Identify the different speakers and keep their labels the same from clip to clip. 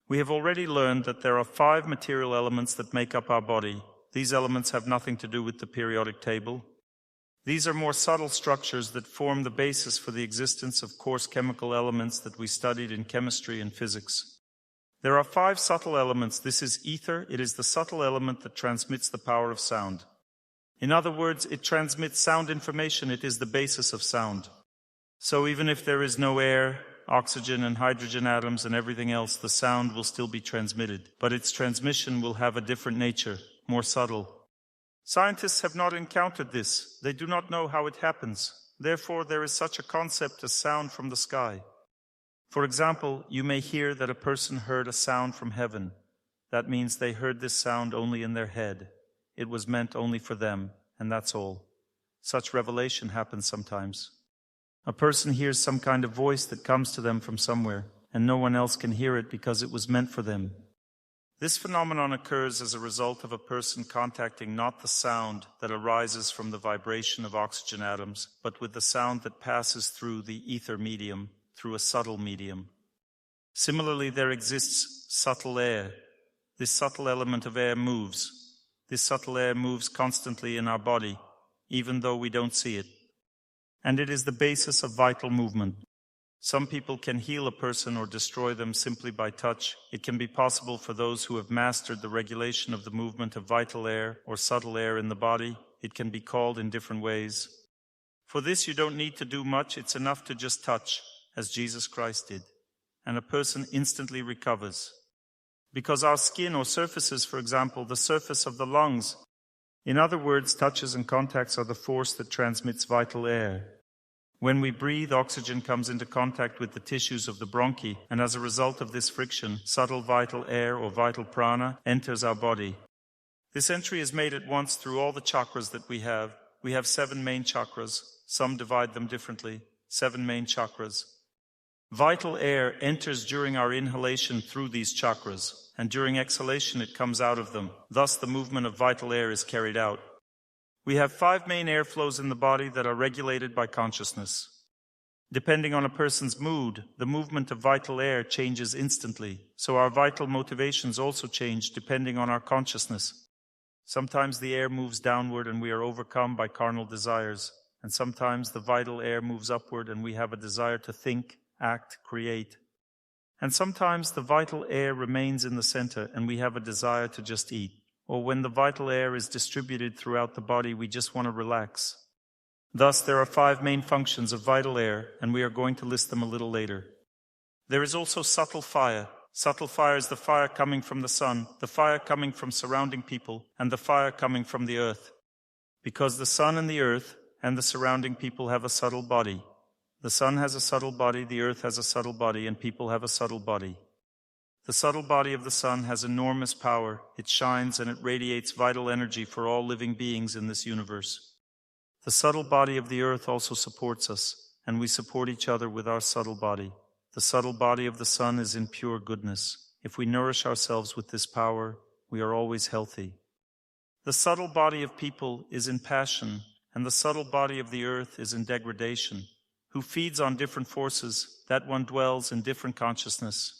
Speaker 1: We have already learned that there are 5 material elements that make up our body. These elements have nothing to do with the periodic table. These are more subtle structures that form the basis for the existence of coarse chemical elements that we studied in chemistry and physics. There are 5 subtle elements. This is ether. It is the subtle element that transmits the power of sound. In other words, it transmits sound information. It is the basis of sound. So even if there is no air, oxygen and hydrogen atoms and everything else, the sound will still be transmitted. But its transmission will have a different nature, more subtle. Scientists have not encountered this. They do not know how it happens. Therefore, there is such a concept as sound from the sky. For example, you may hear that a person heard a sound from heaven. That means they heard this sound only in their head. It was meant only for them, and that's all. Such revelation happens sometimes. A person hears some kind of voice that comes to them from somewhere, and no one else can hear it because it was meant for them. This phenomenon occurs as a result of a person contacting not the sound that arises from the vibration of oxygen atoms, but with the sound that passes through the ether medium, through a subtle medium. Similarly, there exists subtle air. This subtle element of air moves. This subtle air moves constantly in our body, even though we don't see it. And it is the basis of vital movement. Some people can heal a person or destroy them simply by touch. It can be possible for those who have mastered the regulation of the movement of vital air or subtle air in the body. It can be called in different ways. For this, you don't need to do much. It's enough to just touch, as Jesus Christ did, and a person instantly recovers. Because our skin or surfaces, for example, the surface of the lungs, in other words, touches and contacts are the force that transmits vital air. When we breathe, oxygen comes into contact with the tissues of the bronchi, and as a result of this friction, subtle vital air or vital prana enters our body. This entry is made at once through all the chakras that we have. We have 7 main chakras. Some divide them differently. 7 main chakras. Vital air enters during our inhalation through these chakras, and during exhalation it comes out of them. Thus the movement of vital air is carried out. We have 5 main airflows in the body that are regulated by consciousness. Depending on a person's mood, the movement of vital air changes instantly, so our vital motivations also change depending on our consciousness. Sometimes the air moves downward and we are overcome by carnal desires, and sometimes the vital air moves upward and we have a desire to think, act, create. And sometimes the vital air remains in the center and we have a desire to just eat. Or when the vital air is distributed throughout the body, we just want to relax. Thus, there are 5 main functions of vital air, and we are going to list them a little later. There is also subtle fire. Subtle fire is the fire coming from the sun, the fire coming from surrounding people, and the fire coming from the earth. Because the sun and the earth and the surrounding people have a subtle body. The sun has a subtle body, the earth has a subtle body, and people have a subtle body. The subtle body of the sun has enormous power. It shines and it radiates vital energy for all living beings in this universe. The subtle body of the earth also supports us, and we support each other with our subtle body. The subtle body of the sun is in pure goodness. If we nourish ourselves with this power, we are always healthy. The subtle body of people is in passion, and the subtle body of the earth is in degradation. Who feeds on different forces, that one dwells in different consciousness.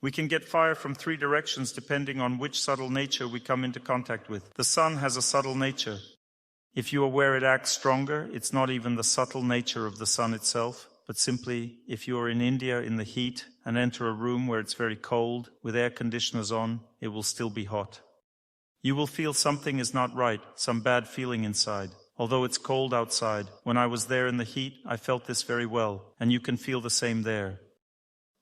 Speaker 1: We can get fire from 3 directions depending on which subtle nature we come into contact with. The sun has a subtle nature. If you are where it acts stronger, it's not even the subtle nature of the sun itself, but simply if you are in India in the heat and enter a room where it's very cold with air conditioners on, it will still be hot. You will feel something is not right, some bad feeling inside. Although it's cold outside, when I was there in the heat, I felt this very well, and you can feel the same there.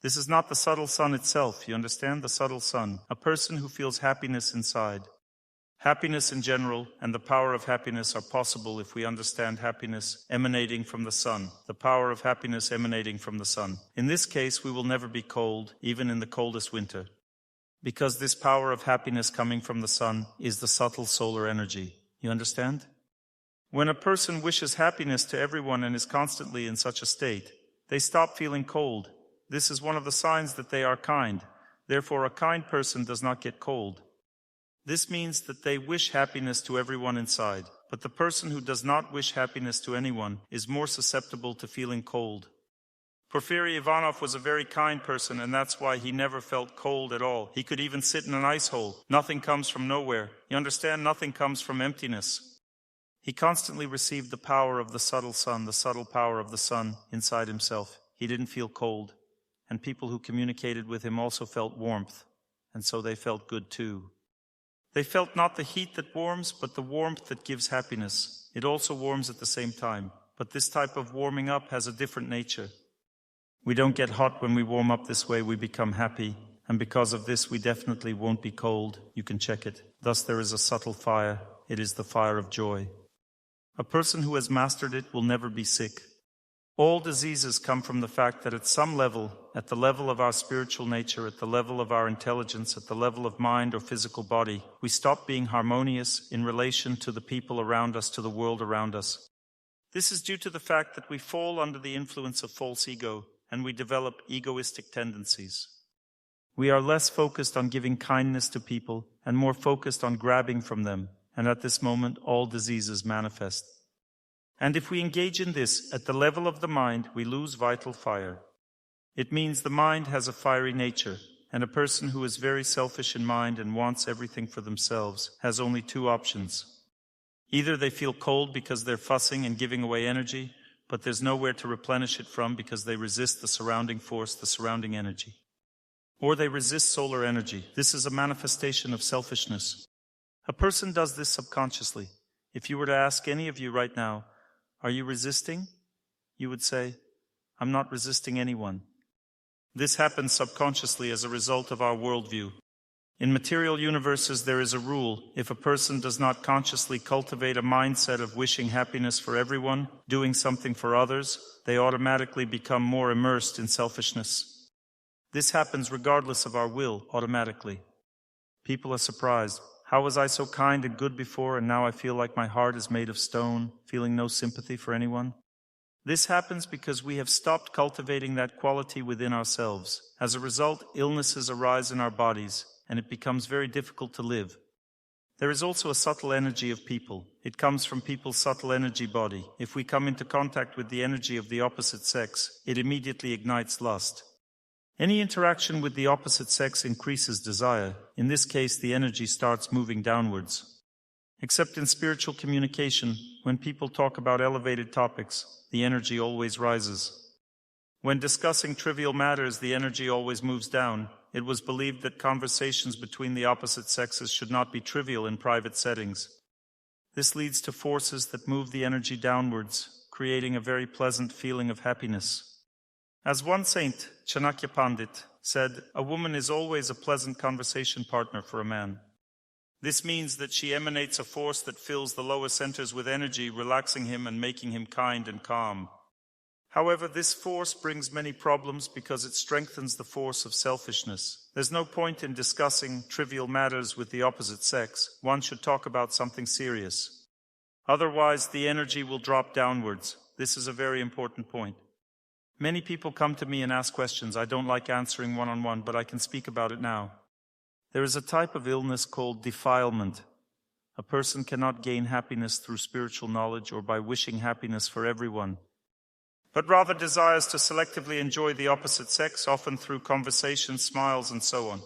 Speaker 1: This is not the subtle sun itself, you understand? The subtle sun, a person who feels happiness inside. Happiness in general and the power of happiness are possible if we understand happiness emanating from the sun, the power of happiness emanating from the sun. In this case, we will never be cold, even in the coldest winter, because this power of happiness coming from the sun is the subtle solar energy. You understand? When a person wishes happiness to everyone and is constantly in such a state, they stop feeling cold. This is one of the signs that they are kind. Therefore, a kind person does not get cold. This means that they wish happiness to everyone inside. But the person who does not wish happiness to anyone is more susceptible to feeling cold. Porfiry Ivanov was a very kind person, and that's why he never felt cold at all. He could even sit in an ice hole. Nothing comes from nowhere. You understand? Nothing comes from emptiness. He constantly received the power of the subtle sun, the subtle power of the sun inside himself. He didn't feel cold, and people who communicated with him also felt warmth, and so they felt good too. They felt not the heat that warms, but the warmth that gives happiness. It also warms at the same time, but this type of warming up has a different nature. We don't get hot when we warm up this way, we become happy, and because of this we definitely won't be cold. You can check it. Thus there is a subtle fire. It is the fire of joy. A person who has mastered it will never be sick. All diseases come from the fact that at some level, at the level of our spiritual nature, at the level of our intelligence, at the level of mind or physical body, we stop being harmonious in relation to the people around us, to the world around us. This is due to the fact that we fall under the influence of false ego, and we develop egoistic tendencies. We are less focused on giving kindness to people and more focused on grabbing from them, and at this moment all diseases manifest. And if we engage in this at the level of the mind, we lose vital fire. It means the mind has a fiery nature, and a person who is very selfish in mind and wants everything for themselves has only two options. Either they feel cold because they're fussing and giving away energy, but there's nowhere to replenish it from because they resist the surrounding force, the surrounding energy. Or they resist solar energy. This is a manifestation of selfishness. A person does this subconsciously. If you were to ask any of you right now, are you resisting? You would say, I'm not resisting anyone. This happens subconsciously as a result of our worldview. In material universes, there is a rule. If a person does not consciously cultivate a mindset of wishing happiness for everyone, doing something for others, they automatically become more immersed in selfishness. This happens regardless of our will, automatically. People are surprised. How was I so kind and good before, and now I feel like my heart is made of stone, feeling no sympathy for anyone? This happens because we have stopped cultivating that quality within ourselves. As a result, illnesses arise in our bodies, and it becomes very difficult to live. There is also a subtle energy of people. It comes from people's subtle energy body. If we come into contact with the energy of the opposite sex, it immediately ignites lust. Any interaction with the opposite sex increases desire. In this case, the energy starts moving downwards. Except in spiritual communication, when people talk about elevated topics, the energy always rises. When discussing trivial matters, the energy always moves down. It was believed that conversations between the opposite sexes should not be trivial in private settings. This leads to forces that move the energy downwards, creating a very pleasant feeling of happiness. As one saint, Chanakya Pandit, said, a woman is always a pleasant conversation partner for a man. This means that she emanates a force that fills the lower centers with energy, relaxing him and making him kind and calm. However, this force brings many problems because it strengthens the force of selfishness. There's no point in discussing trivial matters with the opposite sex. One should talk about something serious. Otherwise, the energy will drop downwards. This is a very important point. Many people come to me and ask questions. I don't like answering one-on-one, but I can speak about it now. There is a type of illness called defilement. A person cannot gain happiness through spiritual knowledge or by wishing happiness for everyone, but rather desires to selectively enjoy the opposite sex, often through conversation, smiles, and so on.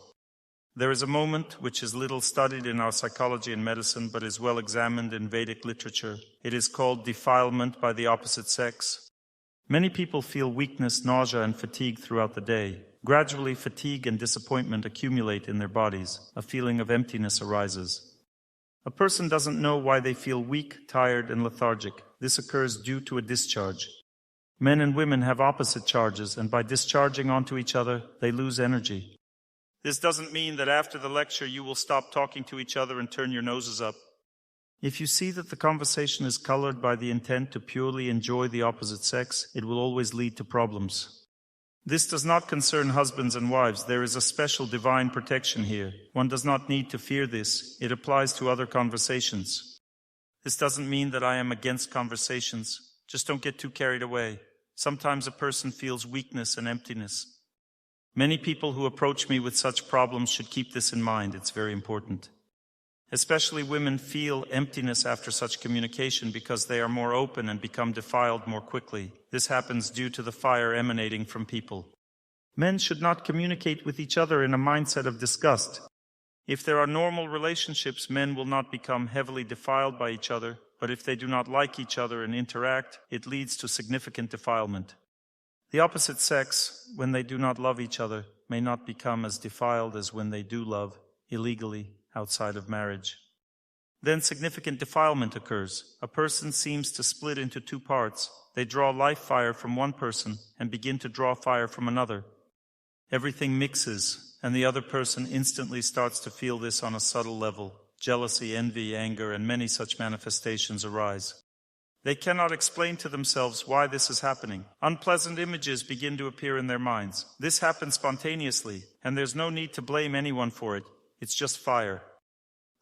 Speaker 1: There is a moment which is little studied in our psychology and medicine, but is well examined in Vedic literature. It is called defilement by the opposite sex. Many people feel weakness, nausea, and fatigue throughout the day. Gradually, fatigue and disappointment accumulate in their bodies. A feeling of emptiness arises. A person doesn't know why they feel weak, tired, and lethargic. This occurs due to a discharge. Men and women have opposite charges, and by discharging onto each other, they lose energy. This doesn't mean that after the lecture you will stop talking to each other and turn your noses up. If you see that the conversation is colored by the intent to purely enjoy the opposite sex, it will always lead to problems. This does not concern husbands and wives. There is a special divine protection here. One does not need to fear this. It applies to other conversations. This doesn't mean that I am against conversations. Just don't get too carried away. Sometimes a person feels weakness and emptiness. Many people who approach me with such problems should keep this in mind. It's very important. Especially women feel emptiness after such communication because they are more open and become defiled more quickly. This happens due to the fire emanating from people. Men should not communicate with each other in a mindset of disgust. If there are normal relationships, men will not become heavily defiled by each other, but if they do not like each other and interact, it leads to significant defilement. The opposite sex, when they do not love each other, may not become as defiled as when they do love, illegally, outside of marriage. Then significant defilement occurs. A person seems to split into two parts. They draw life fire from one person and begin to draw fire from another. Everything mixes, and the other person instantly starts to feel this on a subtle level. Jealousy, envy, anger, and many such manifestations arise. They cannot explain to themselves why this is happening. Unpleasant images begin to appear in their minds. This happens spontaneously, and there's no need to blame anyone for it. It's just fire.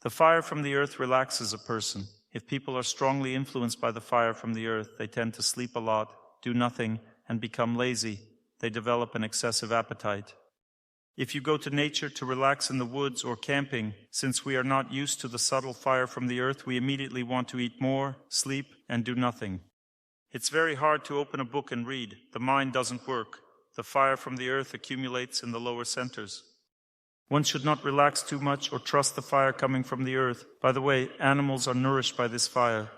Speaker 1: The fire from the earth relaxes a person. If people are strongly influenced by the fire from the earth, they tend to sleep a lot, do nothing, and become lazy. They develop an excessive appetite. If you go to nature to relax in the woods or camping, since we are not used to the subtle fire from the earth, we immediately want to eat more, sleep, and do nothing. It's very hard to open a book and read. The mind doesn't work. The fire from the earth accumulates in the lower centers. One should not relax too much or trust the fire coming from the earth. By the way, animals are nourished by this fire.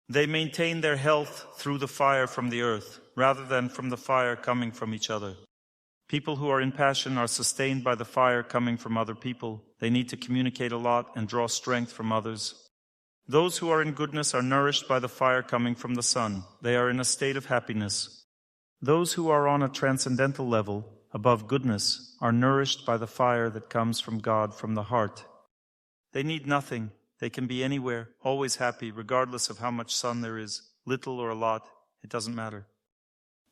Speaker 1: They maintain their health through the fire from the earth, rather than from the fire coming from each other. People who are in passion are sustained by the fire coming from other people. They need to communicate a lot and draw strength from others. Those who are in goodness are nourished by the fire coming from the sun. They are in a state of happiness. Those who are on a transcendental level, above goodness, are nourished by the fire that comes from God, from the heart. They need nothing. They can be anywhere, always happy, regardless of how much sun there is, little or a lot. It doesn't matter.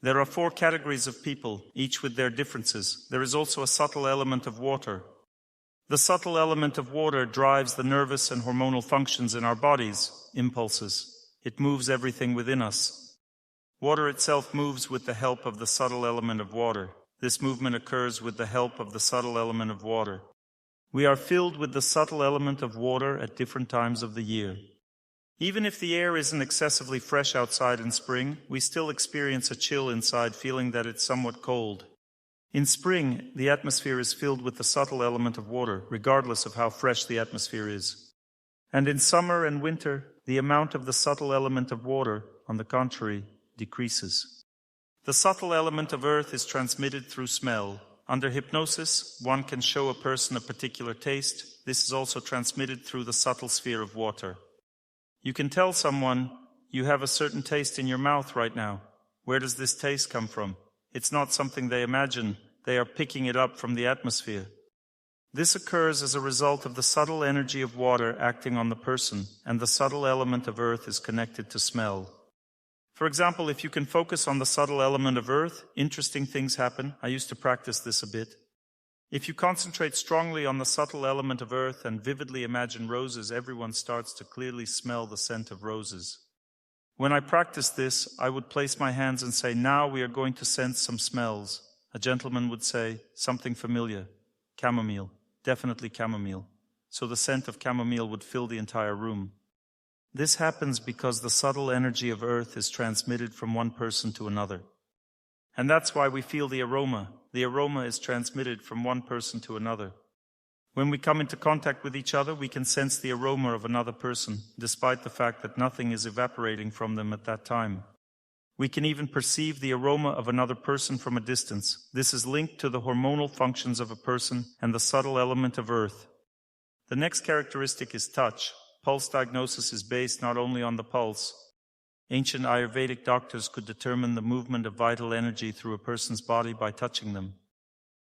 Speaker 1: There are 4 categories of people, each with their differences. There is also a subtle element of water. The subtle element of water drives the nervous and hormonal functions in our bodies, impulses. It moves everything within us. Water itself moves with the help of the subtle element of water. This movement occurs with the help of the subtle element of water. We are filled with the subtle element of water at different times of the year. Even if the air isn't excessively fresh outside in spring, we still experience a chill inside, feeling that it's somewhat cold. In spring, the atmosphere is filled with the subtle element of water, regardless of how fresh the atmosphere is. And in summer and winter, the amount of the subtle element of water, on the contrary, decreases. The subtle element of earth is transmitted through smell. Under hypnosis, one can show a person a particular taste. This is also transmitted through the subtle sphere of water. You can tell someone, you have a certain taste in your mouth right now. Where does this taste come from? It's not something they imagine. They are picking it up from the atmosphere. This occurs as a result of the subtle energy of water acting on the person, and the subtle element of earth is connected to smell. For example, if you can focus on the subtle element of earth, interesting things happen. I used to practice this a bit. If you concentrate strongly on the subtle element of earth and vividly imagine roses, everyone starts to clearly smell the scent of roses. When I practiced this, I would place my hands and say, now we are going to sense some smells. A gentleman would say, something familiar. Chamomile. Definitely chamomile. So the scent of chamomile would fill the entire room. This happens because the subtle energy of earth is transmitted from one person to another. And that's why we feel the aroma. The aroma is transmitted from one person to another. When we come into contact with each other, we can sense the aroma of another person, despite the fact that nothing is evaporating from them at that time. We can even perceive the aroma of another person from a distance. This is linked to the hormonal functions of a person and the subtle element of earth. The next characteristic is touch. Pulse diagnosis is based not only on the pulse. Ancient Ayurvedic doctors could determine the movement of vital energy through a person's body by touching them.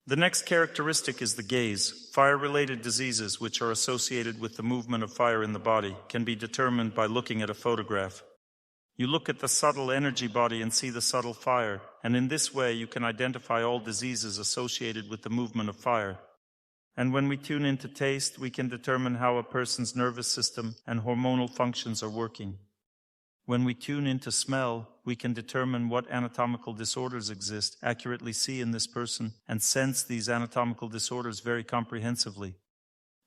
Speaker 1: The next characteristic is the gaze. Fire-related diseases, which are associated with the movement of fire in the body, can be determined by looking at a photograph. You look at the subtle energy body and see the subtle fire, and in this way you can identify all diseases associated with the movement of fire. And when we tune into taste, we can determine how a person's nervous system and hormonal functions are working. When we tune into smell, we can determine what anatomical disorders exist, accurately see in this person, and sense these anatomical disorders very comprehensively.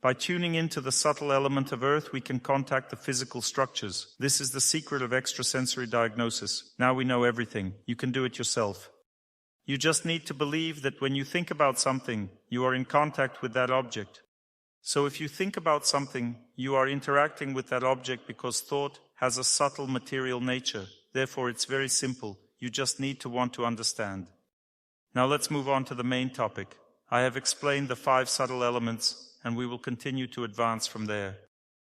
Speaker 1: By tuning into the subtle element of earth, we can contact the physical structures. This is the secret of extrasensory diagnosis. Now we know everything. You can do it yourself. You just need to believe that when you think about something, you are in contact with that object. So if you think about something, you are interacting with that object because thought has a subtle material nature. Therefore, it's very simple. You just need to want to understand. Now let's move on to the main topic. I have explained the 5 subtle elements, and we will continue to advance from there.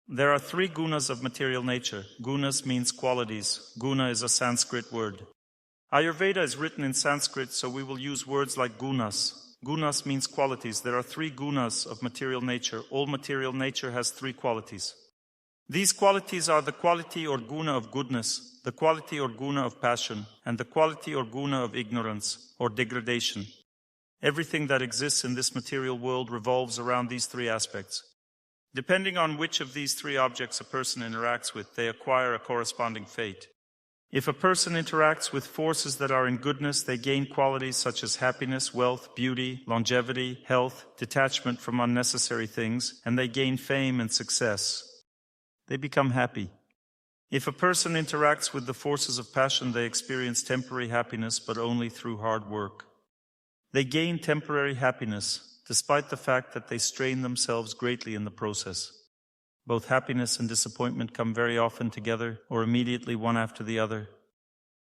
Speaker 1: There are 3 gunas of material nature. Gunas means qualities. Guna is a Sanskrit word. Ayurveda is written in Sanskrit, so we will use words like gunas. Gunas means qualities. There are 3 gunas of material nature. All material nature has 3 qualities. These qualities are the quality or guna of goodness, the quality or guna of passion, and the quality or guna of ignorance or degradation. Everything that exists in this material world revolves around these 3 aspects. Depending on which of these 3 objects a person interacts with, they acquire a corresponding fate. If a person interacts with forces that are in goodness, they gain qualities such as happiness, wealth, beauty, longevity, health, detachment from unnecessary things, and they gain fame and success. They become happy. If a person interacts with the forces of passion, they experience temporary happiness, but only through hard work. They gain temporary happiness, despite the fact that they strain themselves greatly in the process. Both happiness and disappointment come very often together, or immediately one after the other.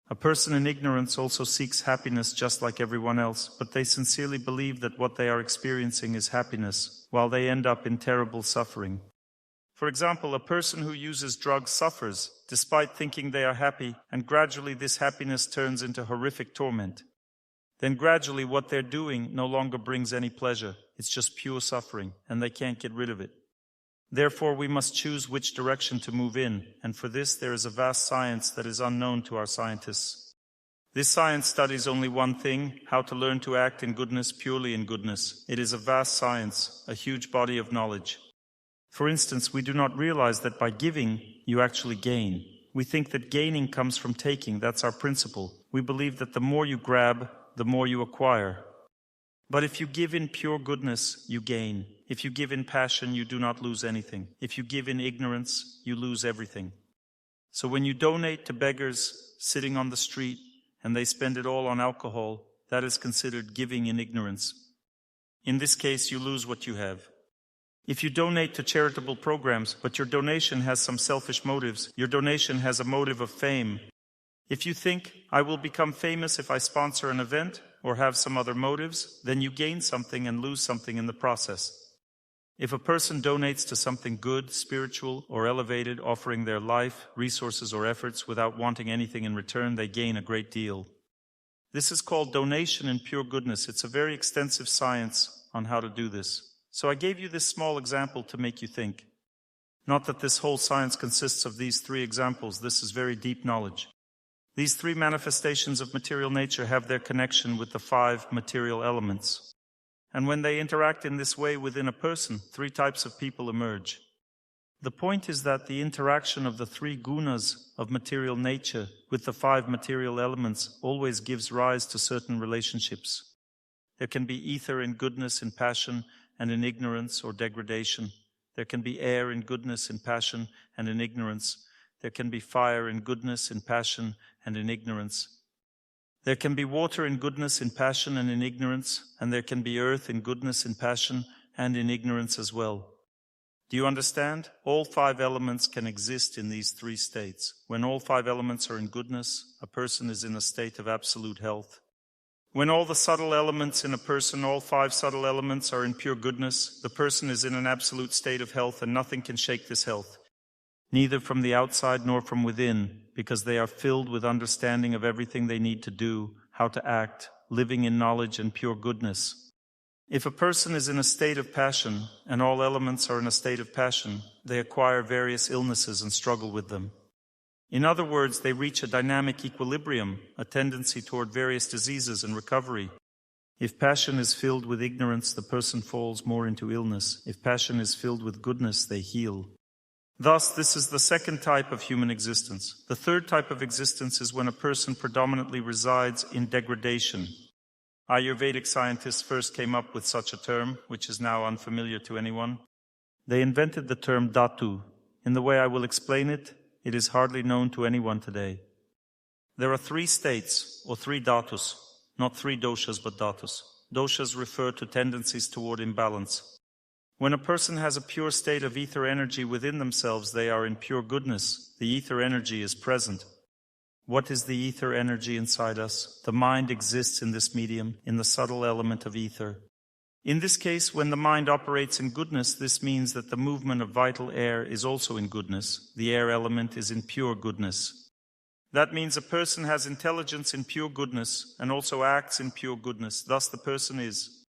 Speaker 1: A person in ignorance also seeks happiness just like everyone else, but they sincerely believe that what they are experiencing is happiness, while they end up in terrible suffering. For example, a person who uses drugs suffers, despite thinking they are happy, and gradually this happiness turns into horrific torment. Then gradually what they're doing no longer brings any pleasure. It's just pure suffering, and they can't get rid of it. Therefore, we must choose which direction to move in, and for this there is a vast science that is unknown to our scientists. This science studies only one thing, how to learn to act in goodness, purely in goodness. It is a vast science, a huge body of knowledge. For instance, we do not realize that by giving, you actually gain. We think that gaining comes from taking. That's our principle. We believe that the more you grab, the more you acquire. But if you give in pure goodness, you gain. If you give in passion, you do not lose anything. If you give in ignorance, you lose everything. So when you donate to beggars sitting on the street and they spend it all on alcohol, that is considered giving in ignorance. In this case, you lose what you have. If you donate to charitable programs, but your donation has some selfish motives, your donation has a motive of fame. If you think, I will become famous if I sponsor an event or have some other motives, then you gain something and lose something in the process. If a person donates to something good, spiritual, or elevated, offering their life, resources, or efforts without wanting anything in return, they gain a great deal. This is called donation in pure goodness. It's a very extensive science on how to do this. So I gave you this small example to make you think. Not that this whole science consists of these 3 examples. This is very deep knowledge. These 3 manifestations of material nature have their connection with the 5 material elements. And when they interact in this way within a person, 3 types of people emerge. The point is that the interaction of the 3 gunas of material nature with the 5 material elements always gives rise to certain relationships. There can be ether in goodness, in passion, and in ignorance or degradation. There can be air in goodness, in passion, and in ignorance. There can be fire in goodness, in passion, and in ignorance. There can be water in goodness, in passion, and in ignorance, and there can be earth in goodness, in passion, and in ignorance as well. Do you understand? All 5 elements can exist in these 3 states. When all 5 elements are in goodness, a person is in a state of absolute health. When all the subtle elements in a person, all 5 subtle elements are in pure goodness, the person is in an absolute state of health, and nothing can shake this health, neither from the outside nor from within, because they are filled with understanding of everything they need to do, how to act, living in knowledge and pure goodness. If a person is in a state of passion, and all elements are in a state of passion, they acquire various illnesses and struggle with them. In other words, they reach a dynamic equilibrium, a tendency toward various diseases and recovery. If passion is filled with ignorance, the person falls more into illness. If passion is filled with goodness, they heal. Thus, this is the 2nd type of human existence. The 3rd type of existence is when a person predominantly resides in degradation. Ayurvedic scientists first came up with such a term, which is now unfamiliar to anyone. They invented the term dhatu. In the way I will explain it, it is hardly known to anyone today. There are 3 states, or 3 dhatus, not 3 doshas but dhatus. Doshas refer to tendencies toward imbalance. When a person has a pure state of ether energy within themselves, they are in pure goodness. The ether energy is present. What is the ether energy inside us? The mind exists in this medium, in the subtle element of ether. In this case, when the mind operates in goodness, this means that the movement of vital air is also in goodness. The air element is in pure goodness. That means a person has intelligence in pure goodness and also acts in pure goodness. Thus the person is.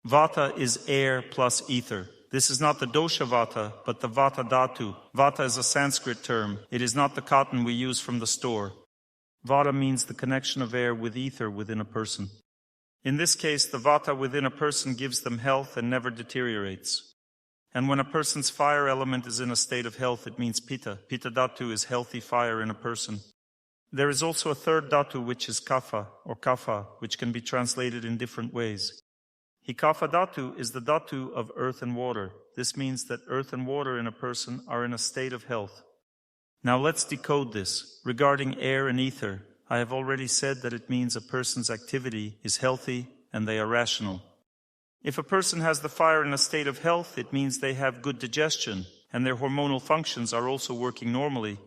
Speaker 1: Vata is air plus ether. This is not the dosha vata, but the vata dhatu. Vata is a Sanskrit term. It is not the cotton we use from the store. Vata means the connection of air with ether within a person. In this case, the vata within a person gives them health and never deteriorates. And when a person's fire element is in a state of health, it means pitta. Pitta dhatu is healthy fire in a person. There is also a third dhatu, which is kapha, or kapha, which can be translated in different ways. Kapha dhatu is the dhatu of earth and water. This means that earth and water in a person are in a state of health. Now let's decode this. Regarding air and ether, I have already said that it means a person's activity is healthy and they are rational. If a person has the fire in a state of health, it means they have good digestion and their hormonal functions are also working normally.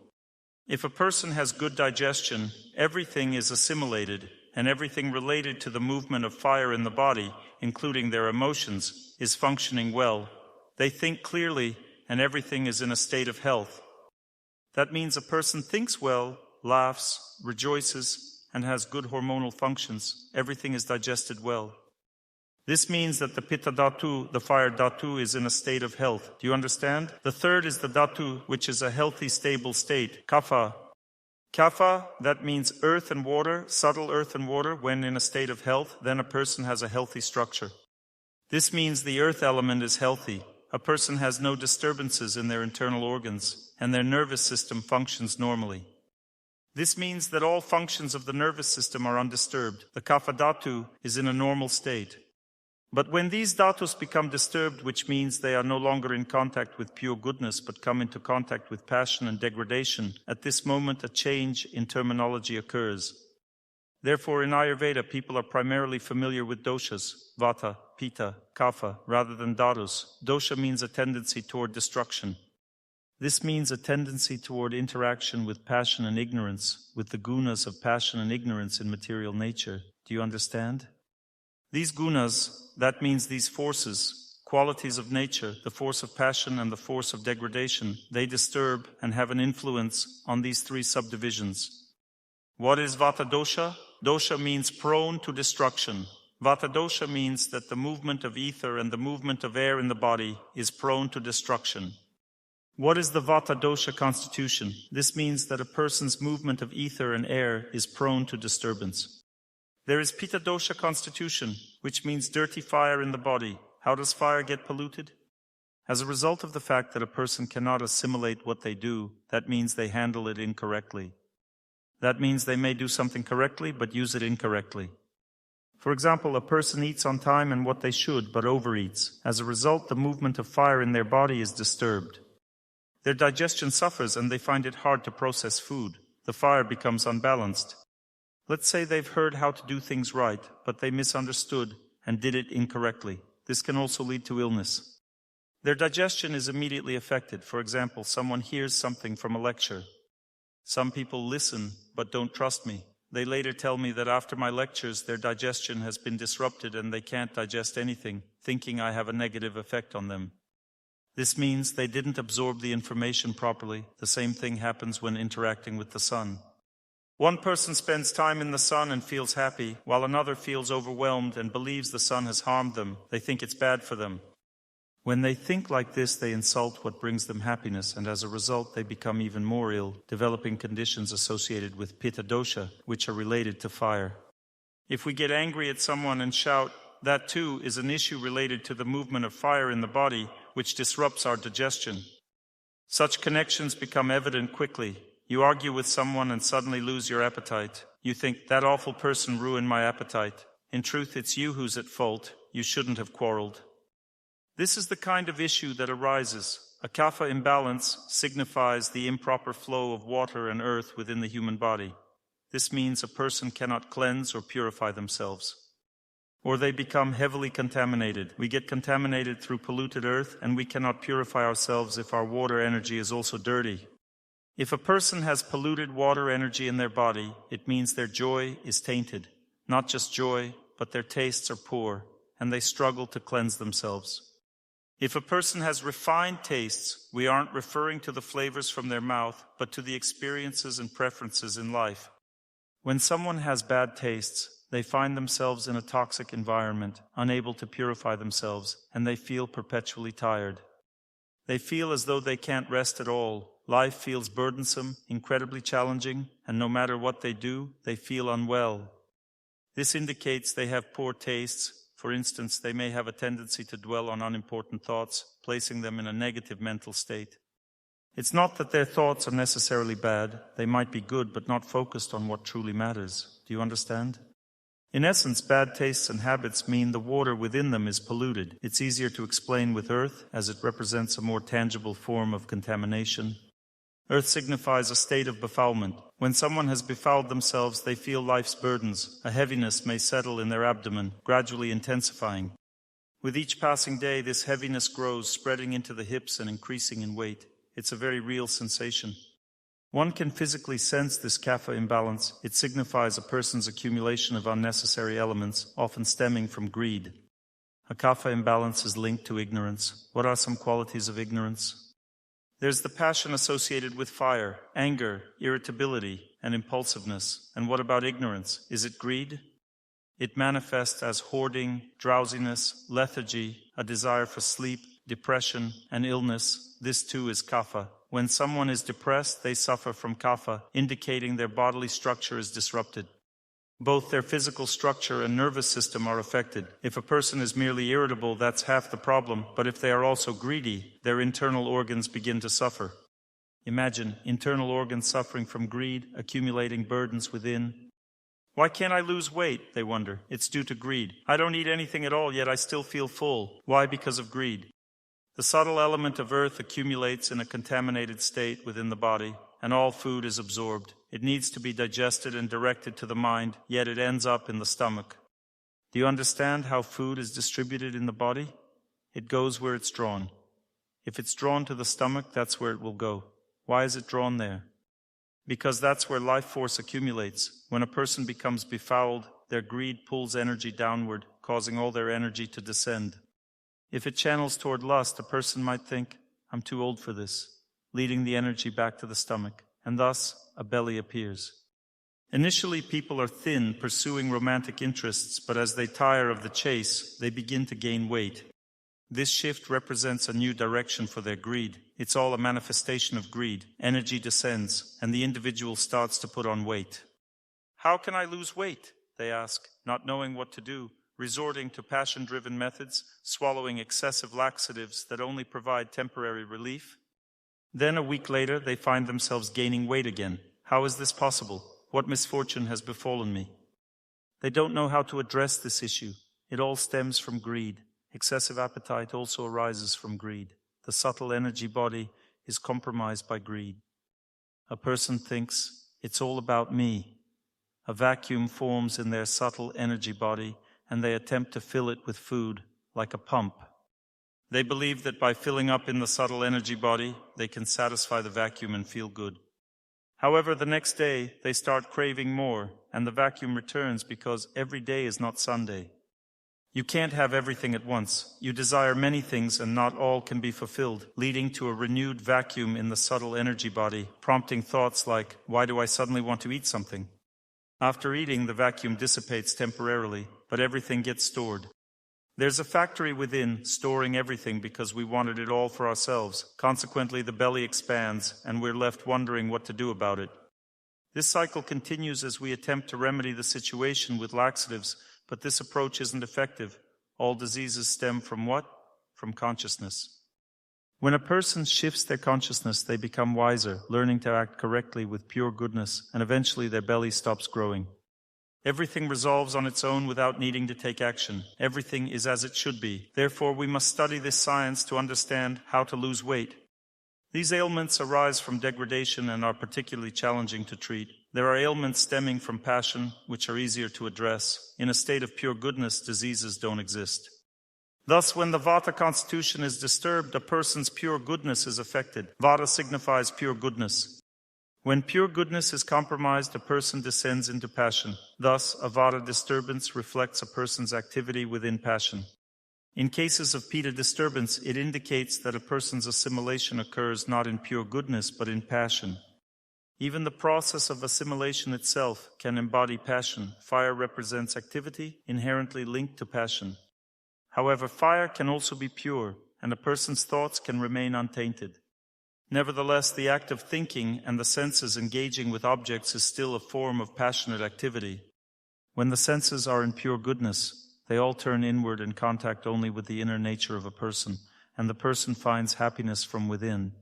Speaker 1: If a person has good digestion, everything is assimilated and everything related to the movement of fire in the body, including their emotions, is functioning well. They think clearly and everything is in a state of health. That means a person thinks well, laughs, rejoices, and has good hormonal functions. Everything is digested well. This means that the pitta dhatu, the fire dhatu, is in a state of health. Do you understand? The third is the dhatu, which is a healthy, stable state. Kapha. Kapha, that means earth and water, subtle earth and water. When in a state of health, then a person has a healthy structure. This means the earth element is healthy. A person has no disturbances in their internal organs, and their nervous system functions normally. This means that all functions of the nervous system are undisturbed. The kapha dhatu is in a normal state. But when these dhatus become disturbed, which means they are no longer in contact with pure goodness, but come into contact with passion and degradation, at this moment a change in terminology occurs. Therefore, in Ayurveda, people are primarily familiar with doshas, vata, pitta, kapha, rather than dhatus. Dosha means a tendency toward destruction. This means a tendency toward interaction with passion and ignorance, with the gunas of passion and ignorance in material nature. Do you understand? These gunas, that means these forces, qualities of nature, the force of passion and the force of degradation, they disturb and have an influence on these 3 subdivisions. What is vata dosha? Dosha means prone to destruction. Vata dosha means that the movement of ether and the movement of air in the body is prone to destruction. What is the vata dosha constitution? This means that a person's movement of ether and air is prone to disturbance. There is pitta dosha constitution, which means dirty fire in the body. How does fire get polluted? As a result of the fact that a person cannot assimilate what they do, that means they handle it incorrectly. That means they may do something correctly, but use it incorrectly. For example, a person eats on time and what they should, but overeats. As a result, the movement of fire in their body is disturbed. Their digestion suffers and they find it hard to process food. The fire becomes unbalanced. Let's say they've heard how to do things right, but they misunderstood and did it incorrectly. This can also lead to illness. Their digestion is immediately affected. For example, someone hears something from a lecture. Some people listen but don't trust me. They later tell me that after my lectures, their digestion has been disrupted and they can't digest anything, thinking I have a negative effect on them. This means they didn't absorb the information properly. The same thing happens when interacting with the sun. One person spends time in the sun and feels happy, while another feels overwhelmed and believes the sun has harmed them. They think it's bad for them. When they think like this, they insult what brings them happiness, and as a result, they become even more ill, developing conditions associated with pitta dosha, which are related to fire. If we get angry at someone and shout, that too is an issue related to the movement of fire in the body, which disrupts our digestion. Such connections become evident quickly. You argue with someone and suddenly lose your appetite. You think, that awful person ruined my appetite. In truth, it's you who's at fault. You shouldn't have quarreled. This is the kind of issue that arises. A kapha imbalance signifies the improper flow of water and earth within the human body. This means a person cannot cleanse or purify themselves. Or they become heavily contaminated. We get contaminated through polluted earth, and we cannot purify ourselves if our water energy is also dirty. If a person has polluted water energy in their body, it means their joy is tainted. Not just joy, but their tastes are poor, and they struggle to cleanse themselves. If a person has refined tastes, we aren't referring to the flavors from their mouth, but to the experiences and preferences in life. When someone has bad tastes, they find themselves in a toxic environment, unable to purify themselves, and they feel perpetually tired. They feel as though they can't rest at all. Life feels burdensome, incredibly challenging, and no matter what they do, they feel unwell. This indicates they have poor tastes. For instance, they may have a tendency to dwell on unimportant thoughts, placing them in a negative mental state. It's not that their thoughts are necessarily bad. They might be good, but not focused on what truly matters. Do you understand? In essence, bad tastes and habits mean the water within them is polluted. It's easier to explain with earth, as it represents a more tangible form of contamination. Earth signifies a state of befoulment. When someone has befouled themselves, they feel life's burdens. A heaviness may settle in their abdomen, gradually intensifying. With each passing day, this heaviness grows, spreading into the hips and increasing in weight. It's a very real sensation. One can physically sense this kapha imbalance. It signifies a person's accumulation of unnecessary elements, often stemming from greed. A kapha imbalance is linked to ignorance. What are some qualities of ignorance? There's the passion associated with fire, anger, irritability, and impulsiveness. And what about ignorance? Is it greed? It manifests as hoarding, drowsiness, lethargy, a desire for sleep, depression, and illness. This too is kapha. When someone is depressed, they suffer from kapha, indicating their bodily structure is disrupted. Both their physical structure and nervous system are affected. If a person is merely irritable, that's half the problem, but if they are also greedy, their internal organs begin to suffer. Imagine internal organs suffering from greed, accumulating burdens within. Why can't I lose weight? They wonder. It's due to greed. I don't eat anything at all, yet I still feel full. Why? Because of greed. The subtle element of earth accumulates in a contaminated state within the body, and all food is absorbed. It needs to be digested and directed to the mind, yet it ends up in the stomach. Do you understand how food is distributed in the body? It goes where it's drawn. If it's drawn to the stomach, that's where it will go. Why is it drawn there? Because that's where life force accumulates. When a person becomes befouled, their greed pulls energy downward, causing all their energy to descend. If it channels toward lust, a person might think, I'm too old for this, leading the energy back to the stomach, and thus a belly appears. Initially, people are thin, pursuing romantic interests, but as they tire of the chase, they begin to gain weight. This shift represents a new direction for their greed. It's all a manifestation of greed. Energy descends, and the individual starts to put on weight. How can I lose weight? They ask, not knowing what to do, resorting to passion-driven methods, swallowing excessive laxatives that only provide temporary relief. Then a week later, they find themselves gaining weight again. How is this possible? What misfortune has befallen me? They don't know how to address this issue. It all stems from greed. Excessive appetite also arises from greed. The subtle energy body is compromised by greed. A person thinks, it's all about me. A vacuum forms in their subtle energy body, and they attempt to fill it with food, like a pump. They believe that by filling up in the subtle energy body, they can satisfy the vacuum and feel good. However, the next day, they start craving more, and the vacuum returns because every day is not Sunday. You can't have everything at once. You desire many things, and not all can be fulfilled, leading to a renewed vacuum in the subtle energy body, prompting thoughts like, why do I suddenly want to eat something? After eating, the vacuum dissipates temporarily, but everything gets stored. There's a factory within, storing everything because we wanted it all for ourselves. Consequently, the belly expands, and we're left wondering what to do about it. This cycle continues as we attempt to remedy the situation with laxatives, but this approach isn't effective. All diseases stem from what? From consciousness. When a person shifts their consciousness, they become wiser, learning to act correctly with pure goodness, and eventually their belly stops growing. Everything resolves on its own without needing to take action. Everything is as it should be. Therefore, we must study this science to understand how to lose weight. These ailments arise from degradation and are particularly challenging to treat. There are ailments stemming from passion, which are easier to address. In a state of pure goodness, diseases don't exist. Thus, when the Vata constitution is disturbed, a person's pure goodness is affected. Vata signifies pure goodness. When pure goodness is compromised, a person descends into passion. Thus, a Vata disturbance reflects a person's activity within passion. In cases of Pitta disturbance, it indicates that a person's assimilation occurs not in pure goodness, but in passion. Even the process of assimilation itself can embody passion. Fire represents activity inherently linked to passion. However, fire can also be pure, and a person's thoughts can remain untainted. Nevertheless, the act of thinking and the senses engaging with objects is still a form of passionate activity. When the senses are in pure goodness, they all turn inward in contact only with the inner nature of a person, and the person finds happiness from within.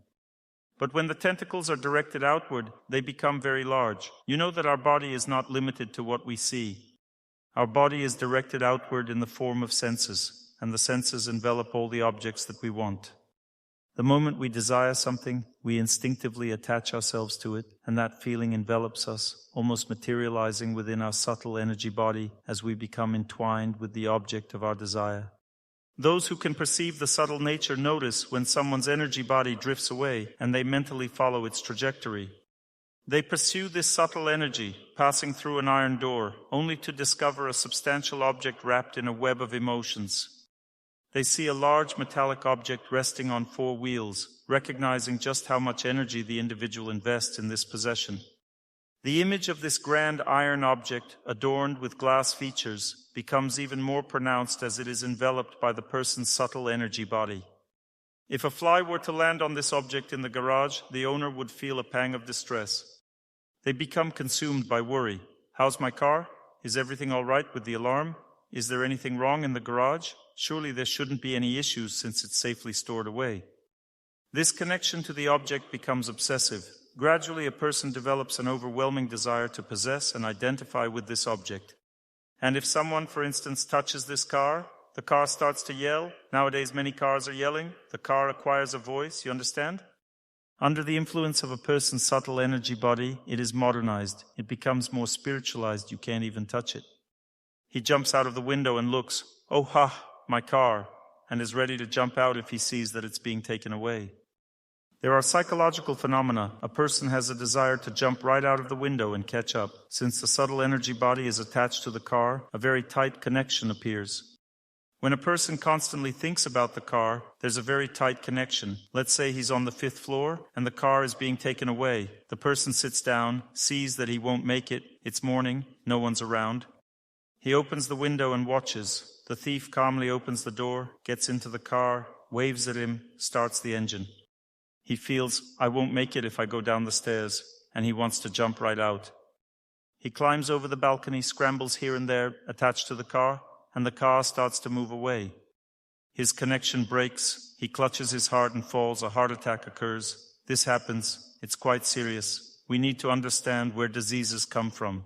Speaker 1: But when the tentacles are directed outward, they become very large. You know that our body is not limited to what we see. Our body is directed outward in the form of senses, and the senses envelop all the objects that we want. The moment we desire something, we instinctively attach ourselves to it, and that feeling envelops us, almost materializing within our subtle energy body as we become entwined with the object of our desire. Those who can perceive the subtle nature notice when someone's energy body drifts away, and they mentally follow its trajectory. They pursue this subtle energy, passing through an iron door, only to discover a substantial object wrapped in a web of emotions. They see a large metallic object resting on 4 wheels, recognizing just how much energy the individual invests in this possession. The image of this grand iron object, adorned with glass features, becomes even more pronounced as it is enveloped by the person's subtle energy body. If a fly were to land on this object in the garage, the owner would feel a pang of distress. They become consumed by worry. How's my car? Is everything all right with the alarm? Is there anything wrong in the garage? Surely there shouldn't be any issues since it's safely stored away. This connection to the object becomes obsessive. Gradually, a person develops an overwhelming desire to possess and identify with this object. And if someone, for instance, touches this car, the car starts to yell. Nowadays, many cars are yelling. The car acquires a voice, you understand? Under the influence of a person's subtle energy body, it is modernized. It becomes more spiritualized. You can't even touch it. He jumps out of the window and looks, "Oh ha, my car," and is ready to jump out if he sees that it's being taken away. There are psychological phenomena. A person has a desire to jump right out of the window and catch up. Since the subtle energy body is attached to the car, a very tight connection appears. When a person constantly thinks about the car, there's a very tight connection. Let's say he's on the 5th floor and the car is being taken away. The person sits down, sees that he won't make it. It's morning, no one's around. He opens the window and watches. The thief calmly opens the door, gets into the car, waves at him, starts the engine. He feels, "I won't make it if I go down the stairs," and he wants to jump right out. He climbs over the balcony, scrambles here and there, attached to the car, and the car starts to move away. His connection breaks. He clutches his heart and falls. A heart attack occurs. This happens. It's quite serious. We need to understand where diseases come from.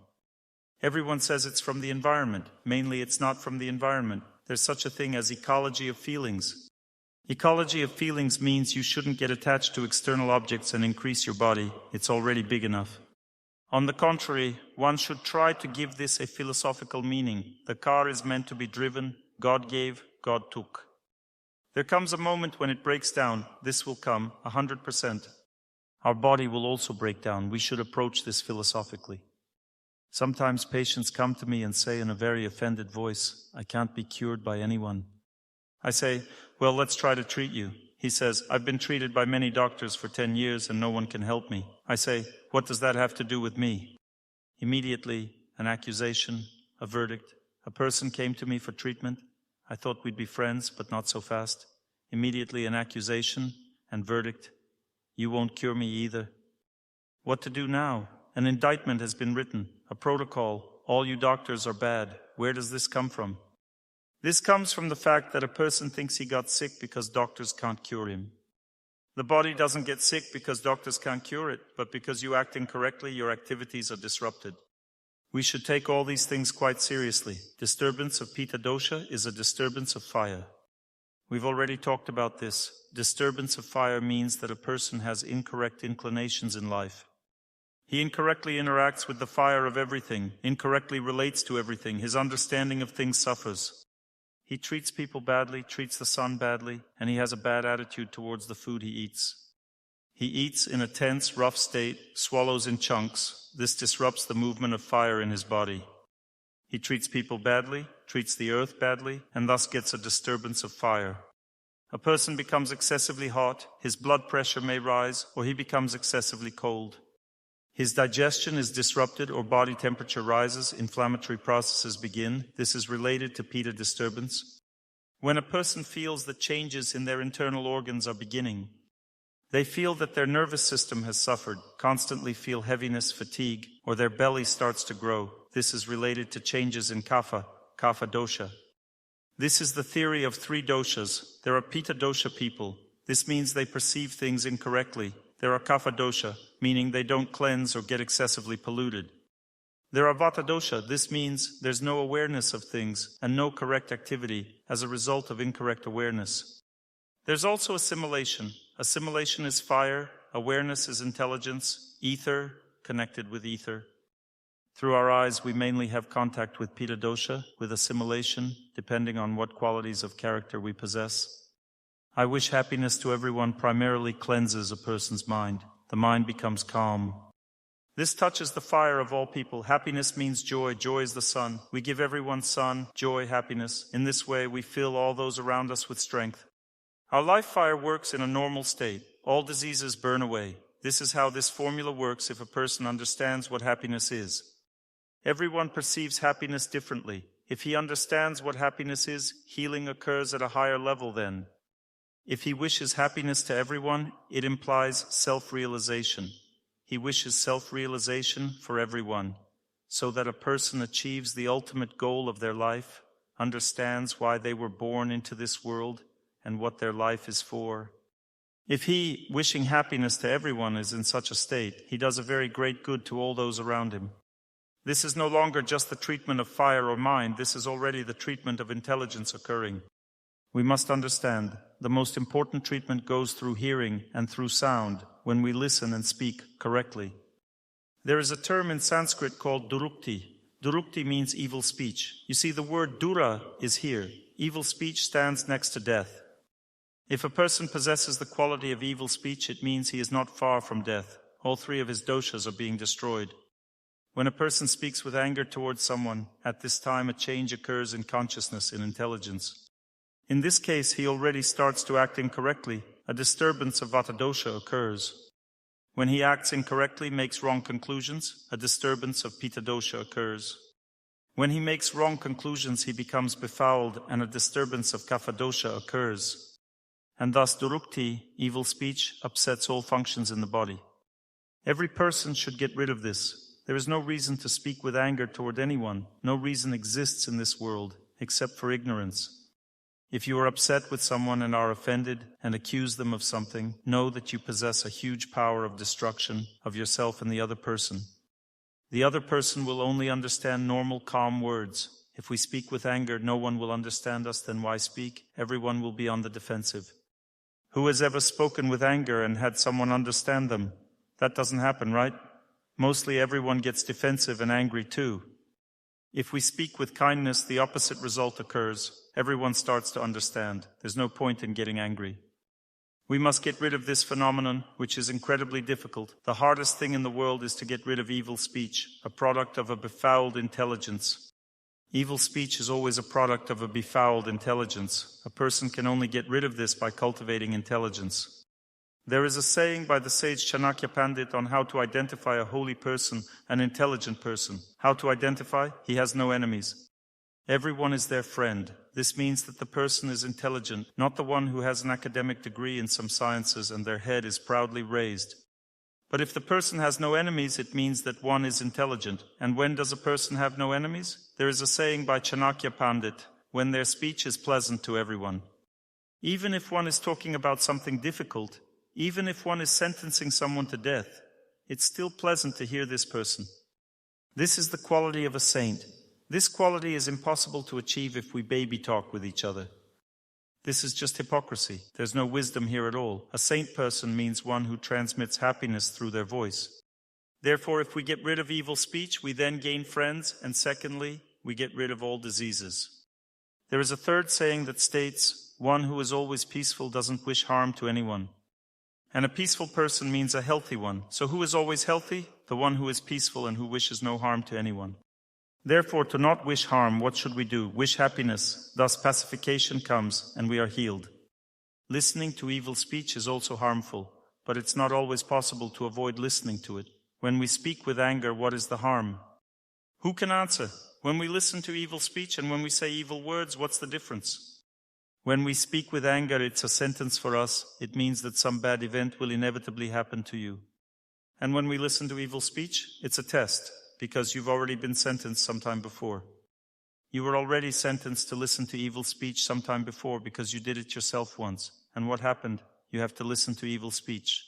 Speaker 1: Everyone says it's from the environment. Mainly, it's not from the environment. There's such a thing as ecology of feelings. Ecology of feelings means you shouldn't get attached to external objects and increase your body. It's already big enough. On the contrary, one should try to give this a philosophical meaning. The car is meant to be driven. God gave, God took. There comes a moment when it breaks down. This will come, 100%. Our body will also break down. We should approach this philosophically. Sometimes patients come to me and say in a very offended voice, "I can't be cured by anyone." I say, "Well, let's try to treat you." He says, "I've been treated by many doctors for 10 years and no one can help me." I say, "What does that have to do with me?" Immediately, an accusation, a verdict. A person came to me for treatment. I thought we'd be friends, but not so fast. Immediately, an accusation and verdict. "You won't cure me either." What to do now? An indictment has been written, a protocol. All you doctors are bad. Where does this come from? This comes from the fact that a person thinks he got sick because doctors can't cure him. The body doesn't get sick because doctors can't cure it, but because you act incorrectly, your activities are disrupted. We should take all these things quite seriously. Disturbance of Pitta dosha is a disturbance of fire. We've already talked about this. Disturbance of fire means that a person has incorrect inclinations in life. He incorrectly interacts with the fire of everything, incorrectly relates to everything. His understanding of things suffers. He treats people badly, treats the sun badly, and he has a bad attitude towards the food he eats. He eats in a tense, rough state, swallows in chunks. This disrupts the movement of fire in his body. He treats people badly, treats the earth badly, and thus gets a disturbance of fire. A person becomes excessively hot, his blood pressure may rise, or he becomes excessively cold. His digestion is disrupted or body temperature rises, inflammatory processes begin. This is related to Pitta disturbance. When a person feels that changes in their internal organs are beginning, they feel that their nervous system has suffered, constantly feel heaviness, fatigue, or their belly starts to grow. This is related to changes in kapha dosha. This is the theory of 3 doshas. There are Pitta dosha people. This means they perceive things incorrectly. There are kapha dosha, meaning they don't cleanse or get excessively polluted. There are vata dosha. This means there's no awareness of things and no correct activity as a result of incorrect awareness. There's also assimilation. Assimilation is fire, awareness is intelligence, ether, connected with ether. Through our eyes, we mainly have contact with Pitta dosha, with assimilation, depending on what qualities of character we possess. I wish happiness to everyone primarily cleanses a person's mind. The mind becomes calm. This touches the fire of all people. Happiness means joy. Joy is the sun. We give everyone sun, joy, happiness. In this way, we fill all those around us with strength. Our life fire works in a normal state. All diseases burn away. This is how this formula works if a person understands what happiness is. Everyone perceives happiness differently. If he understands what happiness is, healing occurs at a higher level then. If he wishes happiness to everyone, it implies self-realization. He wishes self-realization for everyone, so that a person achieves the ultimate goal of their life, understands why they were born into this world, and what their life is for. If he, wishing happiness to everyone, is in such a state, he does a very great good to all those around him. This is no longer just the treatment of fire or mind, this is already the treatment of intelligence occurring. We must understand, the most important treatment goes through hearing and through sound, when we listen and speak correctly. There is a term in Sanskrit called durukti. Durukti means evil speech. You see, the word dura is here. Evil speech stands next to death. If a person possesses the quality of evil speech, it means he is not far from death. All 3 of his doshas are being destroyed. When a person speaks with anger towards someone, at this time a change occurs in consciousness, in intelligence. In this case, he already starts to act incorrectly. A disturbance of vata dosha occurs. When he acts incorrectly, makes wrong conclusions, a disturbance of pitta dosha occurs. When he makes wrong conclusions, he becomes befouled, and a disturbance of kapha dosha occurs. And thus durukti, evil speech, upsets all functions in the body. Every person should get rid of this. There is no reason to speak with anger toward anyone. No reason exists in this world, except for ignorance. If you are upset with someone and are offended and accuse them of something, know that you possess a huge power of destruction of yourself and the other person. The other person will only understand normal, calm words. If we speak with anger, no one will understand us, then why speak? Everyone will be on the defensive. Who has ever spoken with anger and had someone understand them? That doesn't happen, right? Mostly everyone gets defensive and angry too. If we speak with kindness, the opposite result occurs. Everyone starts to understand. There's no point in getting angry. We must get rid of this phenomenon, which is incredibly difficult. The hardest thing in the world is to get rid of evil speech, a product of a befouled intelligence. Evil speech is always a product of a befouled intelligence. A person can only get rid of this by cultivating intelligence. There is a saying by the sage Chanakya Pandit on how to identify a holy person, an intelligent person. How to identify? He has no enemies. Everyone is their friend. This means that the person is intelligent, not the one who has an academic degree in some sciences and their head is proudly raised. But if the person has no enemies, it means that one is intelligent. And when does a person have no enemies? There is a saying by Chanakya Pandit, when their speech is pleasant to everyone. Even if one is talking about something difficult, even if one is sentencing someone to death, it's still pleasant to hear this person. This is the quality of a saint. This quality is impossible to achieve if we baby talk with each other. This is just hypocrisy. There's no wisdom here at all. A saint person means one who transmits happiness through their voice. Therefore, if we get rid of evil speech, we then gain friends, and secondly, we get rid of all diseases. There is a third saying that states, one who is always peaceful doesn't wish harm to anyone. And a peaceful person means a healthy one. So who is always healthy? The one who is peaceful and who wishes no harm to anyone. Therefore, to not wish harm, what should we do? Wish happiness. Thus pacification comes, and we are healed. Listening to evil speech is also harmful, but it's not always possible to avoid listening to it. When we speak with anger, what is the harm? Who can answer? When we listen to evil speech and when we say evil words, what's the difference? When we speak with anger, it's a sentence for us. It means that some bad event will inevitably happen to you. And when we listen to evil speech, it's a test, because you've already been sentenced sometime before. You were already sentenced to listen to evil speech sometime before because you did it yourself once. And what happened? You have to listen to evil speech.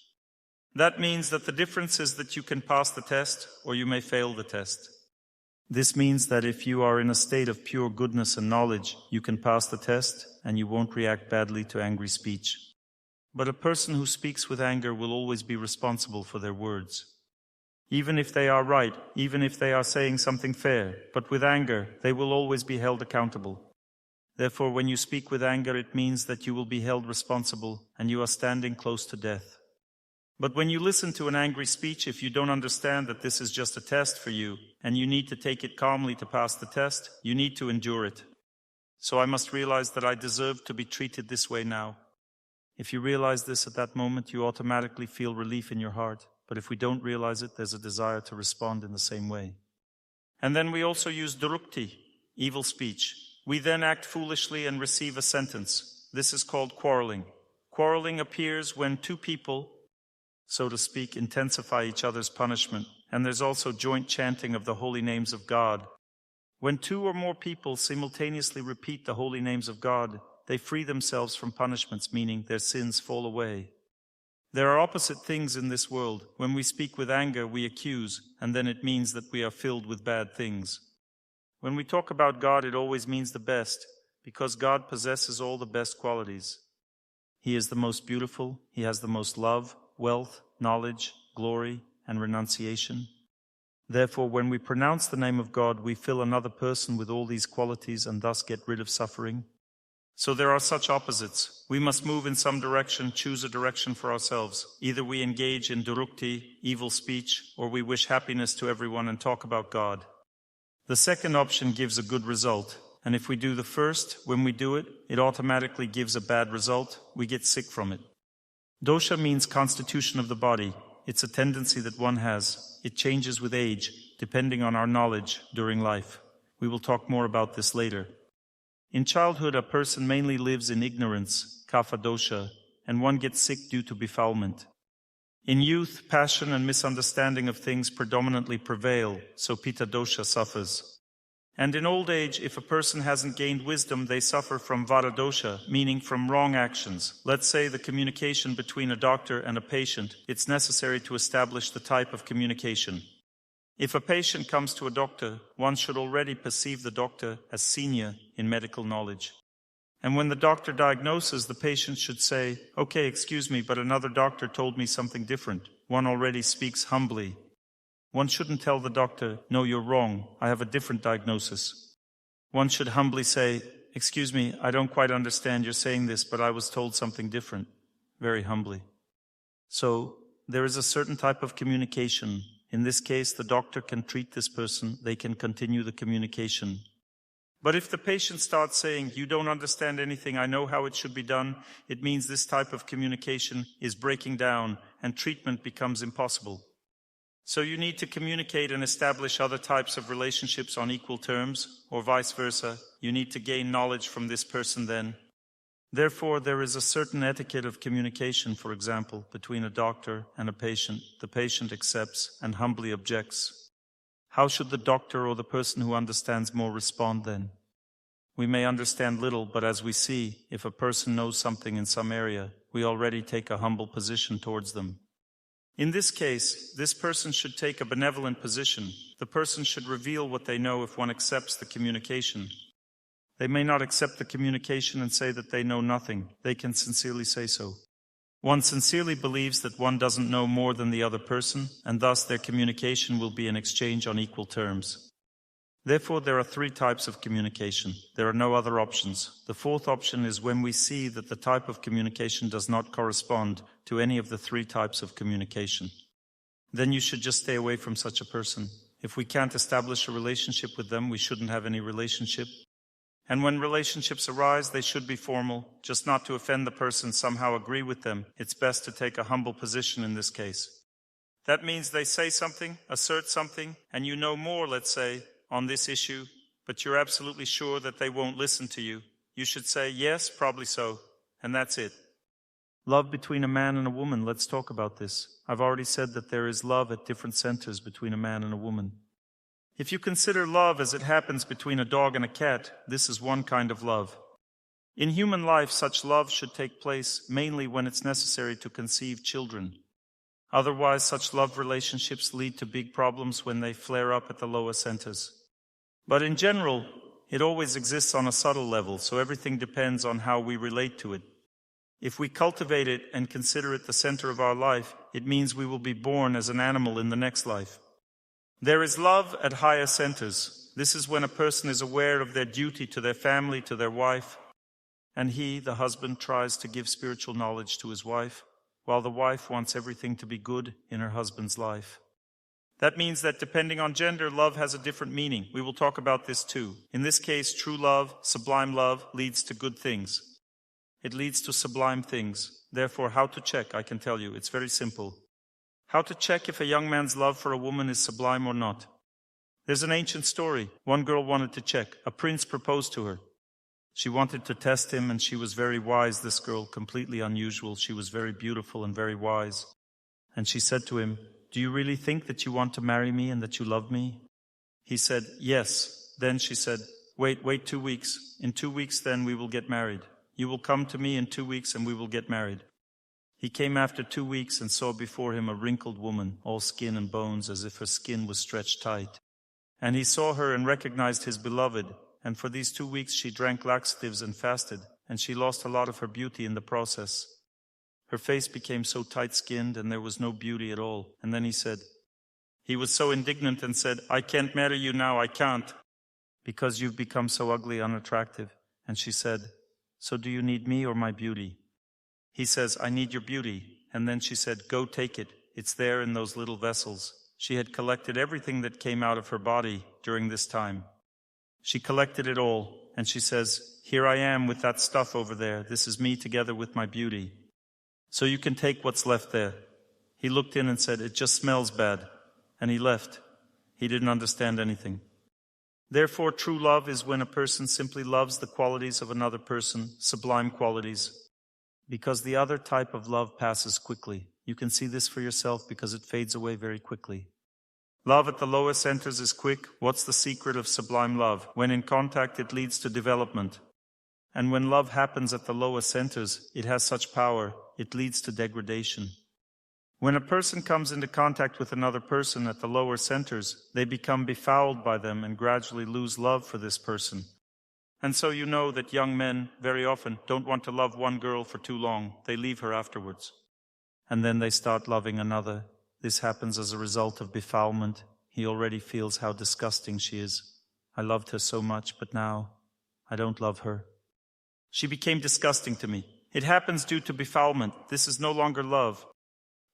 Speaker 1: That means that the difference is that you can pass the test or you may fail the test. This means that if you are in a state of pure goodness and knowledge, you can pass the test and you won't react badly to angry speech. But a person who speaks with anger will always be responsible for their words. Even if they are right, even if they are saying something fair, but with anger, they will always be held accountable. Therefore, when you speak with anger, it means that you will be held responsible and you are standing close to death. But when you listen to an angry speech, if you don't understand that this is just a test for you, and you need to take it calmly to pass the test, you need to endure it. So I must realize that I deserve to be treated this way now. If you realize this at that moment, you automatically feel relief in your heart. But if we don't realize it, there's a desire to respond in the same way. And then we also use durukti, evil speech. We then act foolishly and receive a sentence. This is called quarreling. Quarreling appears when two people, so to speak, intensify each other's punishment. And there's also joint chanting of the holy names of God. When two or more people simultaneously repeat the holy names of God, they free themselves from punishments, meaning their sins fall away. There are opposite things in this world. When we speak with anger, we accuse, and then it means that we are filled with bad things. When we talk about God, it always means the best, because God possesses all the best qualities. He is the most beautiful, He has the most love, wealth, knowledge, glory, and renunciation. Therefore, when we pronounce the name of God, we fill another person with all these qualities and thus get rid of suffering. So there are such opposites. We must move in some direction, choose a direction for ourselves. Either we engage in durukti, evil speech, or we wish happiness to everyone and talk about God. The second option gives a good result. And if we do the first, when we do it, it automatically gives a bad result. We get sick from it. Dosha means constitution of the body. It's a tendency that one has. It changes with age, depending on our knowledge during life. We will talk more about this later. In childhood, a person mainly lives in ignorance, kapha dosha, and one gets sick due to befoulment. In youth, passion and misunderstanding of things predominantly prevail, so pitta dosha suffers. And in old age, if a person hasn't gained wisdom, they suffer from vata dosha, meaning from wrong actions. Let's say the communication between a doctor and a patient, it's necessary to establish the type of communication. If a patient comes to a doctor, one should already perceive the doctor as senior in medical knowledge. And when the doctor diagnoses, the patient should say, "Okay, excuse me, but another doctor told me something different." One already speaks humbly. One shouldn't tell the doctor, "No, you're wrong, I have a different diagnosis." One should humbly say, "Excuse me, I don't quite understand you're saying this, but I was told something different," very humbly. So, there is a certain type of communication. In this case, the doctor can treat this person, they can continue the communication. But if the patient starts saying, "You don't understand anything, I know how it should be done," it means this type of communication is breaking down and treatment becomes impossible. So you need to communicate and establish other types of relationships on equal terms, or vice versa. You need to gain knowledge from this person then. Therefore, there is a certain etiquette of communication, for example, between a doctor and a patient. The patient accepts and humbly objects. How should the doctor or the person who understands more respond then? We may understand little, but as we see, if a person knows something in some area, we already take a humble position towards them. In this case, this person should take a benevolent position. The person should reveal what they know if one accepts the communication. They may not accept the communication and say that they know nothing. They can sincerely say so. One sincerely believes that one doesn't know more than the other person, and thus their communication will be an exchange on equal terms. Therefore, there are 3 types of communication. There are no other options. The 4th option is when we see that the type of communication does not correspond to any of the 3 types of communication. Then you should just stay away from such a person. If we can't establish a relationship with them, we shouldn't have any relationship. And when relationships arise, they should be formal, just not to offend the person, somehow agree with them. It's best to take a humble position in this case. That means they say something, assert something, and you know more, let's say, on this issue, but you're absolutely sure that they won't listen to you. You should say, yes, probably so, and that's it. Love between a man and a woman, let's talk about this. I've already said that there is love at different centers between a man and a woman. If you consider love as it happens between a dog and a cat, this is one kind of love. In human life, such love should take place mainly when it's necessary to conceive children. Otherwise, such love relationships lead to big problems when they flare up at the lower centers. But in general, it always exists on a subtle level, so everything depends on how we relate to it. If we cultivate it and consider it the center of our life, it means we will be born as an animal in the next life. There is love at higher centers. This is when a person is aware of their duty to their family, to their wife, and he, the husband, tries to give spiritual knowledge to his wife, while the wife wants everything to be good in her husband's life. That means that depending on gender, love has a different meaning. We will talk about this too. In this case, true love, sublime love, leads to good things. It leads to sublime things. Therefore, how to check, I can tell you. It's very simple. How to check if a young man's love for a woman is sublime or not. There's an ancient story. One girl wanted to check. A prince proposed to her. She wanted to test him, and she was very wise, this girl, completely unusual. She was very beautiful and very wise. And she said to him, "Do you really think that you want to marry me and that you love me?" He said, "Yes." Then she said, Wait 2 weeks. In 2 weeks then we will get married. You will come to me in 2 weeks and we will get married. He came after 2 weeks and saw before him a wrinkled woman, all skin and bones, as if her skin was stretched tight. And he saw her and recognized his beloved, and for these 2 weeks she drank laxatives and fasted, and she lost a lot of her beauty in the process. Her face became so tight-skinned and there was no beauty at all. And then he was so indignant and said, "I can't marry you now, I can't, because you've become so ugly, unattractive." And she said, "So do you need me or my beauty?" He says, "I need your beauty." And then she said, "Go take it. It's there in those little vessels." She had collected everything that came out of her body during this time. She collected it all, and she says, "Here I am with that stuff over there. This is me together with my beauty. So you can take what's left there." He looked in and said, "It just smells bad." And he left. He didn't understand anything. Therefore, true love is when a person simply loves the qualities of another person, sublime qualities, because the other type of love passes quickly. You can see this for yourself because it fades away very quickly. Love at the lower centers is quick. What's the secret of sublime love? When in contact, it leads to development. And when love happens at the lower centers, it has such power, it leads to degradation. When a person comes into contact with another person at the lower centers, they become befouled by them and gradually lose love for this person. And so you know that young men very often don't want to love one girl for too long. They leave her afterwards. And then they start loving another. This happens as a result of befoulment. He already feels how disgusting she is. I loved her so much, but now I don't love her. She became disgusting to me. It happens due to befoulment. This is no longer love.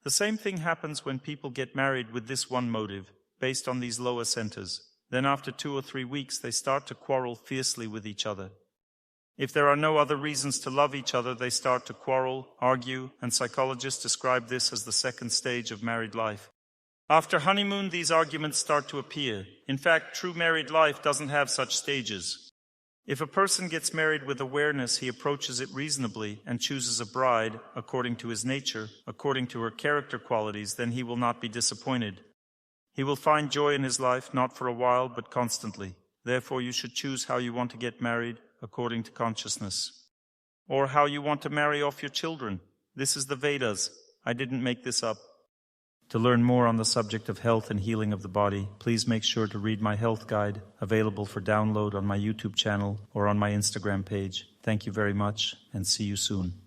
Speaker 1: The same thing happens when people get married with this one motive, based on these lower centers. Then after 2 or 3 weeks, they start to quarrel fiercely with each other. If there are no other reasons to love each other, they start to quarrel, argue, and psychologists describe this as the second stage of married life. After honeymoon, these arguments start to appear. In fact, true married life doesn't have such stages. If a person gets married with awareness, he approaches it reasonably and chooses a bride according to his nature, according to her character qualities, then he will not be disappointed. He will find joy in his life, not for a while, but constantly. Therefore, you should choose how you want to get married according to consciousness, or how you want to marry off your children. This is the Vedas. I didn't make this up. To learn more on the subject of health and healing of the body, please make sure to read my health guide, available for download on my YouTube channel or on my Instagram page. Thank you very much, and see you soon.